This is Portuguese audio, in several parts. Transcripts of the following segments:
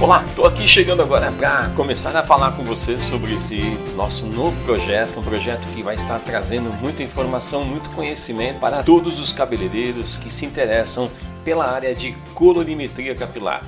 Olá, estou aqui chegando agora para começar a falar com você sobre esse nosso novo projeto, um projeto que vai estar trazendo muita informação, muito conhecimento para todos os cabeleireiros que se interessam pela área de colorimetria capilar.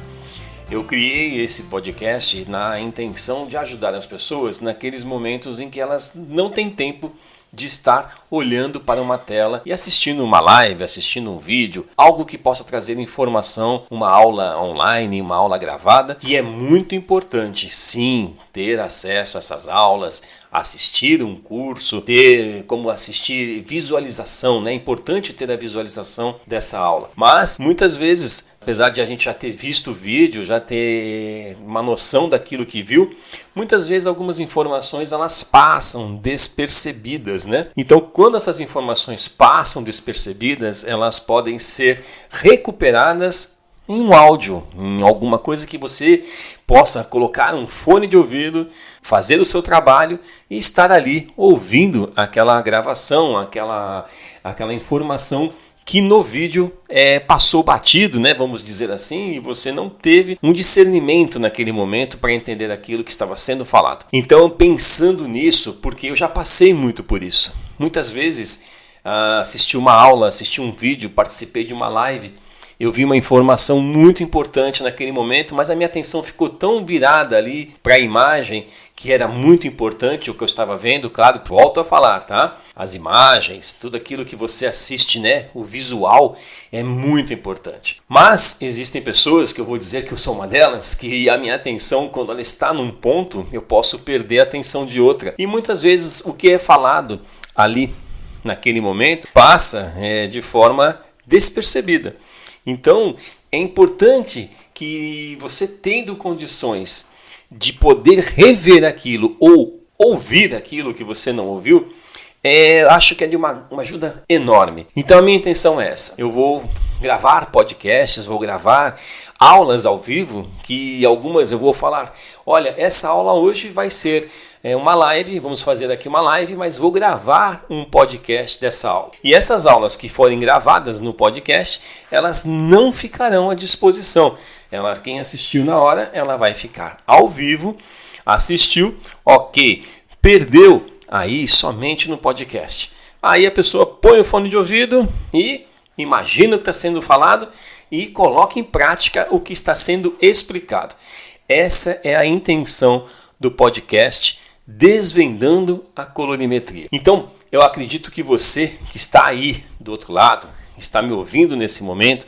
Eu criei esse podcast na intenção de ajudar as pessoas naqueles momentos em que elas não têm tempo de estar olhando para uma tela e assistindo uma live, assistindo um vídeo, algo que possa trazer informação, uma aula online, uma aula gravada, que é muito importante, sim, ter acesso a essas aulas, assistir um curso, ter como assistir visualização, né? É importante ter a visualização dessa aula. Mas muitas vezes, apesar de a gente já ter visto o vídeo, já ter uma noção daquilo que viu, muitas vezes algumas informações elas passam despercebidas, né? Então, quando essas informações passam despercebidas, elas podem ser recuperadas em um áudio, em alguma coisa que você possa colocar um fone de ouvido, fazer o seu trabalho e estar ali ouvindo aquela gravação, aquela informação que no vídeo passou batido, né, vamos dizer assim, e você não teve um discernimento naquele momento para entender aquilo que estava sendo falado. Então, pensando nisso, porque eu já passei muito por isso. Muitas vezes assisti uma aula, assisti um vídeo, participei de uma live, eu vi uma informação muito importante naquele momento, mas a minha atenção ficou tão virada ali para a imagem, que era muito importante o que eu estava vendo, claro, volto a falar, tá? As imagens, tudo aquilo que você assiste, né? O visual é muito importante. Mas existem pessoas, que eu vou dizer que eu sou uma delas, que a minha atenção, quando ela está num ponto, eu posso perder a atenção de outra. E muitas vezes o que é falado ali, naquele momento, passa de forma despercebida. Então, é importante que você, tendo condições de poder rever aquilo ou ouvir aquilo que você não ouviu, acho que é de uma ajuda enorme. Então, a minha intenção é essa. Eu vou gravar podcasts, vou gravar aulas ao vivo, que algumas eu vou falar, olha, essa aula hoje vai ser uma live, vamos fazer aqui uma live, mas vou gravar um podcast dessa aula. E essas aulas que forem gravadas no podcast, elas não ficarão à disposição. Quem assistiu na hora, ela vai ficar ao vivo, assistiu, ok, perdeu, aí somente no podcast. Aí a pessoa põe o fone de ouvido e imagina o que está sendo falado e coloca em prática o que está sendo explicado. Essa é a intenção do podcast Desvendando a Colorimetria. Então, eu acredito que você que está aí do outro lado, está me ouvindo nesse momento,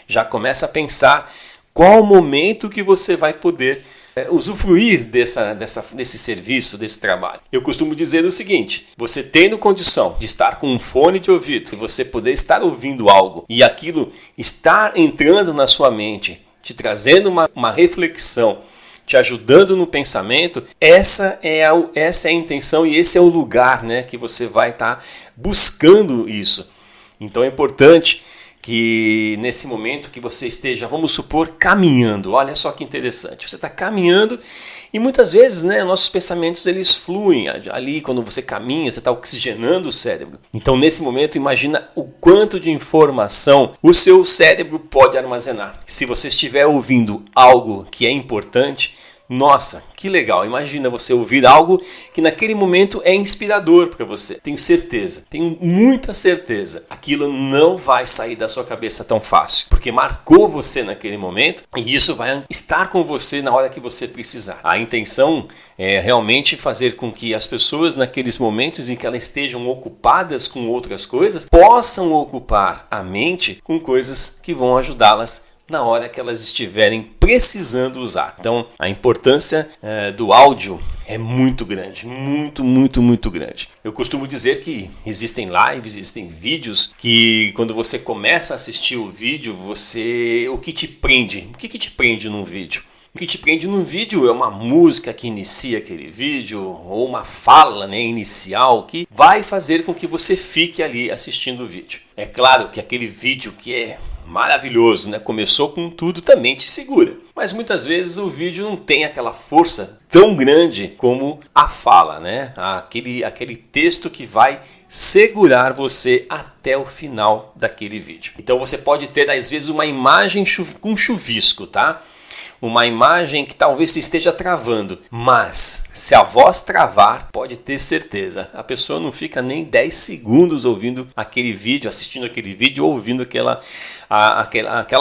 já começa a pensar qual o momento que você vai poder usufruir desse serviço, desse trabalho. Eu costumo dizer o seguinte: você tendo condição de estar com um fone de ouvido e você poder estar ouvindo algo e aquilo estar entrando na sua mente, te trazendo uma reflexão, te ajudando no pensamento, essa é a intenção e esse é o lugar, né, que você vai estar buscando isso. Então é importante que nesse momento que você esteja, vamos supor, caminhando. Olha só que interessante. Você está caminhando e muitas vezes, né, nossos pensamentos eles fluem ali quando você caminha, você está oxigenando o cérebro. Então nesse momento imagina o quanto de informação o seu cérebro pode armazenar. Se você estiver ouvindo algo que é importante, nossa, que legal, imagina você ouvir algo que naquele momento é inspirador para você. Tenho certeza, tenho muita certeza, aquilo não vai sair da sua cabeça tão fácil, porque marcou você naquele momento e isso vai estar com você na hora que você precisar. A intenção é realmente fazer com que as pessoas naqueles momentos em que elas estejam ocupadas com outras coisas, possam ocupar a mente com coisas que vão ajudá-las na hora que elas estiverem precisando usar. Então, a importância do áudio é muito grande, muito grande. Eu costumo dizer que existem lives, existem vídeos que quando você começa a assistir o vídeo, o que te prende? O que te prende num vídeo? O que te prende num vídeo é uma música que inicia aquele vídeo ou uma fala, né, inicial que vai fazer com que você fique ali assistindo o vídeo. É claro que aquele vídeo que é maravilhoso, né? Começou com tudo, também te segura. Mas muitas vezes o vídeo não tem aquela força tão grande como a fala, né? Aquele texto que vai segurar você até o final daquele vídeo. Então você pode ter às vezes uma imagem com chuvisco, tá? uma imagem que talvez se esteja travando. Mas se a voz travar, pode ter certeza, a pessoa não fica nem 10 segundos ouvindo aquele vídeo, assistindo aquele vídeo ou ouvindo aquela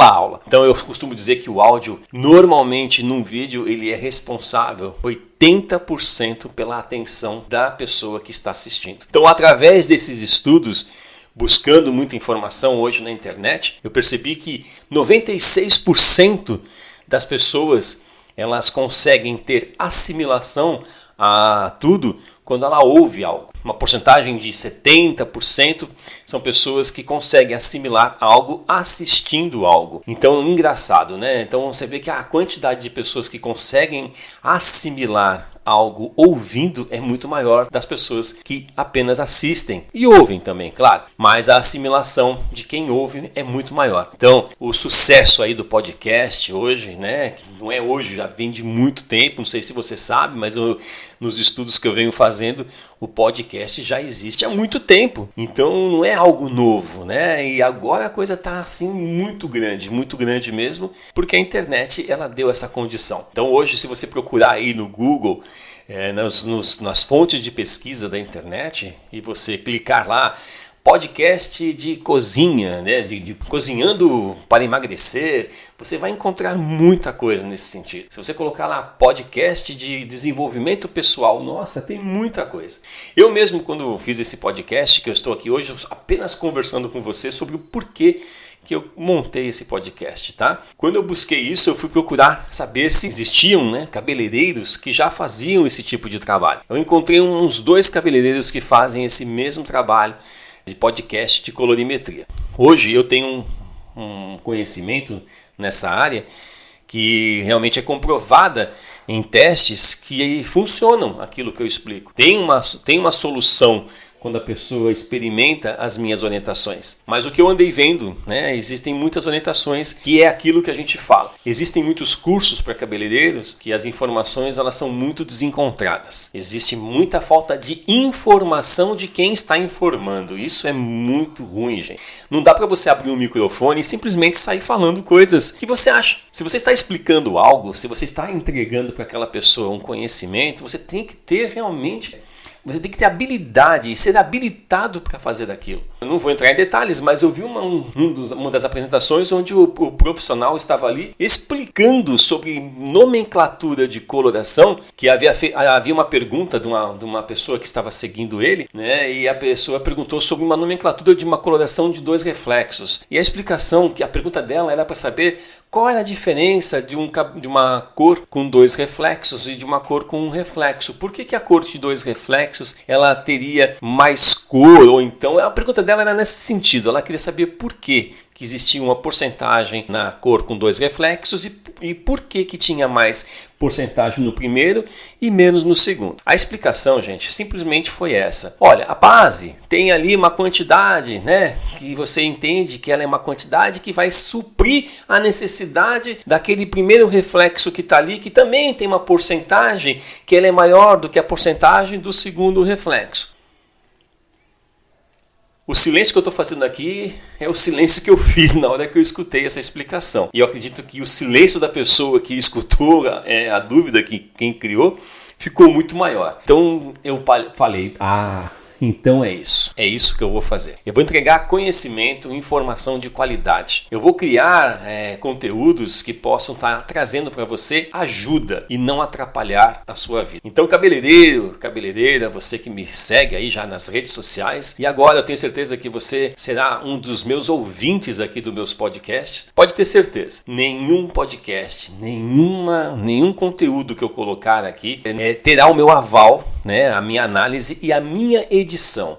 aula. Então eu costumo dizer que o áudio, normalmente num vídeo, ele é responsável 80% pela atenção da pessoa que está assistindo. Então, através desses estudos, buscando muita informação hoje na internet, eu percebi que 96% das pessoas, elas conseguem ter assimilação a tudo quando ela ouve algo. Uma porcentagem de 70% são pessoas que conseguem assimilar algo assistindo algo. Então, engraçado, né? Então você vê que a quantidade de pessoas que conseguem assimilar algo ouvindo é muito maior das pessoas que apenas assistem e ouvem também, claro, mas a assimilação de quem ouve é muito maior. Então, o sucesso aí do podcast hoje, né, que não é hoje, já vem de muito tempo, não sei se você sabe, mas nos estudos que eu venho fazendo, o podcast já existe há muito tempo. Então, não é algo novo, né? E agora a coisa está assim muito grande mesmo, porque a internet ela deu essa condição. Então, hoje, se você procurar aí no Google, nas fontes de pesquisa da internet, e você clicar lá, podcast de cozinha, né, de cozinhando para emagrecer, você vai encontrar muita coisa nesse sentido. Se você colocar lá podcast de desenvolvimento pessoal, nossa, tem muita coisa. Eu mesmo, quando fiz esse podcast, que eu estou aqui hoje apenas conversando com você sobre o porquê que eu montei esse podcast, tá? Quando eu busquei isso, eu fui procurar saber se existiam, né, cabeleireiros que já faziam esse tipo de trabalho. Eu encontrei uns 2 cabeleireiros que fazem esse mesmo trabalho de podcast de colorimetria. Hoje eu tenho um conhecimento nessa área que realmente é comprovada em testes que funcionam aquilo que eu explico. Tem uma solução quando a pessoa experimenta as minhas orientações. Mas o que eu andei vendo, né, existem muitas orientações que é aquilo que a gente fala. Existem muitos cursos para cabeleireiros que as informações elas são muito desencontradas. Existe muita falta de informação de quem está informando. Isso é muito ruim, gente. Não dá para você abrir um microfone e simplesmente sair falando coisas que você acha. Se você está explicando algo, se você está entregando para aquela pessoa um conhecimento, você tem que ter realmente... Você tem que ter habilidade e ser habilitado para fazer daquilo. Eu não vou entrar em detalhes, mas eu vi uma das apresentações onde o profissional estava ali explicando sobre nomenclatura de coloração, que havia uma pergunta de uma pessoa que estava seguindo ele, né? E a pessoa perguntou sobre uma nomenclatura de uma coloração de 2 reflexos. E a explicação, que a pergunta dela era para saber qual era a diferença de uma cor com 2 reflexos e de uma cor com um reflexo. Por que a cor de 2 reflexos ela teria mais cor? Ou então, a pergunta dela era nesse sentido, ela queria saber por que existia uma porcentagem na cor com 2 reflexos e por que tinha mais porcentagem no primeiro e menos no segundo. A explicação, gente, simplesmente foi essa. Olha, a base tem ali uma quantidade, né, que você entende que ela é uma quantidade que vai suprir a necessidade daquele primeiro reflexo que está ali, que também tem uma porcentagem que ela é maior do que a porcentagem do segundo reflexo. O silêncio que eu estou fazendo aqui é o silêncio que eu fiz na hora que eu escutei essa explicação. E eu acredito que o silêncio da pessoa que escutou a dúvida que quem criou ficou muito maior. Então eu falei, então é isso que eu vou fazer. Eu vou entregar conhecimento, informação de qualidade. Eu vou criar conteúdos que possam estar trazendo para você ajuda e não atrapalhar a sua vida. Então cabeleireiro, cabeleireira, você que me segue aí já nas redes sociais, e agora eu tenho certeza que você será um dos meus ouvintes aqui dos meus podcasts, pode ter certeza, nenhum podcast, nenhum conteúdo que eu colocar aqui terá o meu aval, né, a minha análise e a minha edição.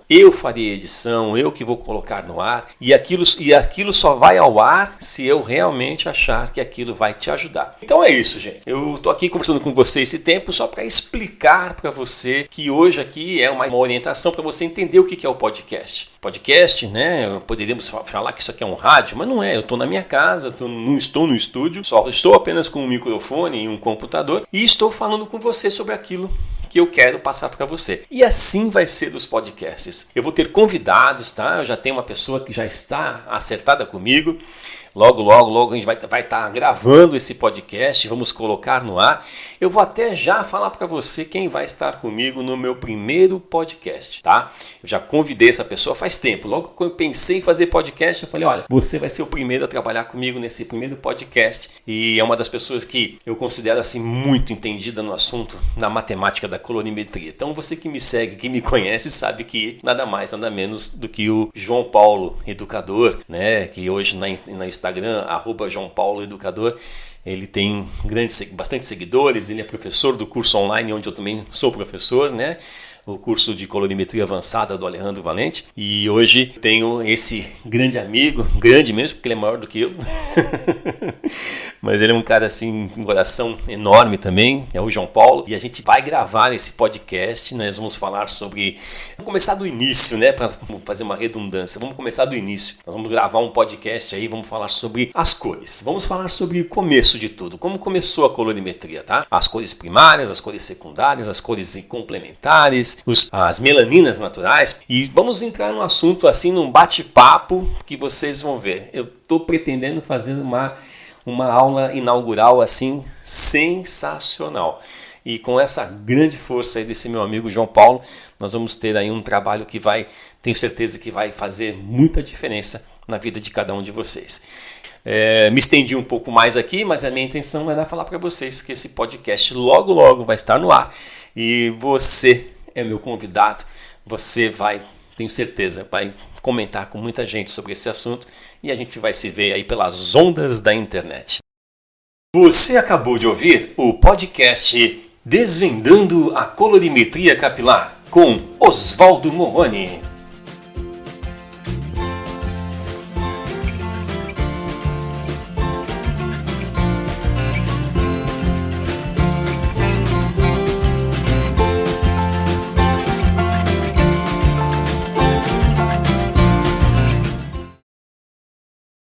Eu farei edição, eu que vou colocar no ar, e aquilo só vai ao ar se eu realmente achar que aquilo vai te ajudar. Então é isso, gente. Eu tô aqui conversando com você esse tempo só para explicar para você que hoje aqui é uma orientação para você entender o que é o podcast. Podcast, né? Poderíamos falar que isso aqui é um rádio, mas não é. Eu estou na minha casa, não estou no estúdio, só estou apenas com um microfone e um computador e estou falando com você sobre aquilo que eu quero passar para você. E assim vai ser dos podcasts. Eu vou ter convidados, tá? Eu já tenho uma pessoa que já está acertada comigo. Logo a gente vai estar gravando esse podcast, vamos colocar no ar. Eu vou até já falar para você quem vai estar comigo no meu primeiro podcast, tá? Eu já convidei essa pessoa faz tempo. Logo que eu pensei em fazer podcast, eu falei, olha, você vai ser o primeiro a trabalhar comigo nesse primeiro podcast. E é uma das pessoas que eu considero assim muito entendida no assunto, na matemática da colorimetria. Então você que me segue, que me conhece, sabe que nada mais, nada menos do que o João Paulo Educador, né? Que hoje no Instagram, @JoãoPauloEducador, ele tem bastante seguidores, ele é professor do curso online, onde eu também sou professor, né? O curso de colorimetria avançada do Alejandro Valente. E hoje tenho esse grande amigo, grande mesmo, porque ele é maior do que eu. Mas ele é um cara assim, com um coração enorme também, é o João Paulo. E a gente vai gravar esse podcast, nós vamos falar sobre... Vamos começar do início, né? Para fazer uma redundância. Vamos começar do início. Nós vamos gravar um podcast aí, vamos falar sobre as cores. Vamos falar sobre o começo de tudo. Como começou a colorimetria, tá? As cores primárias, as cores secundárias, as cores complementares, as melaninas naturais. E vamos entrar num assunto assim, num bate-papo que vocês vão ver. Eu estou pretendendo fazer uma aula inaugural assim sensacional. E com essa grande força aí desse meu amigo João Paulo, nós vamos ter aí um trabalho que tenho certeza que vai fazer muita diferença na vida de cada um de vocês. Me estendi um pouco mais aqui, mas a minha intenção era falar para vocês que esse podcast logo vai estar no ar. E você é meu convidado, você tenho certeza, vai comentar com muita gente sobre esse assunto e a gente vai se ver aí pelas ondas da internet. Você acabou de ouvir o podcast Desvendando a Colorimetria Capilar com Oswaldo Moroni.